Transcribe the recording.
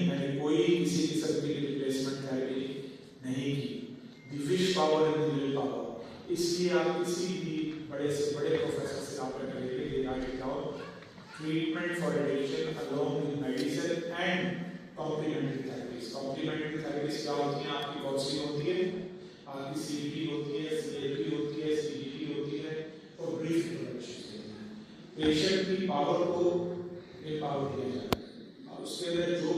मैंने कोई किसी किस्म की रिप्लेसमेंट थेरेपी नहीं की। The fish power and the will power, इसलिए आप किसी भी बड़े से बड़े प्रोफेसर से आप करेंगे they write down treatment for addiction along with medicine and complementary therapies. Complementary therapies क्या होती हैं? आपकी काउंसलिंग होती है, आपकी सीबीटी होती है, सीएपी होती है, सीबीटी होती है और ब्रीफ इंट्रोडक्शन होती है। पेशेंट की पावर को एम्पावर किया जाता है और उसके अंदर जो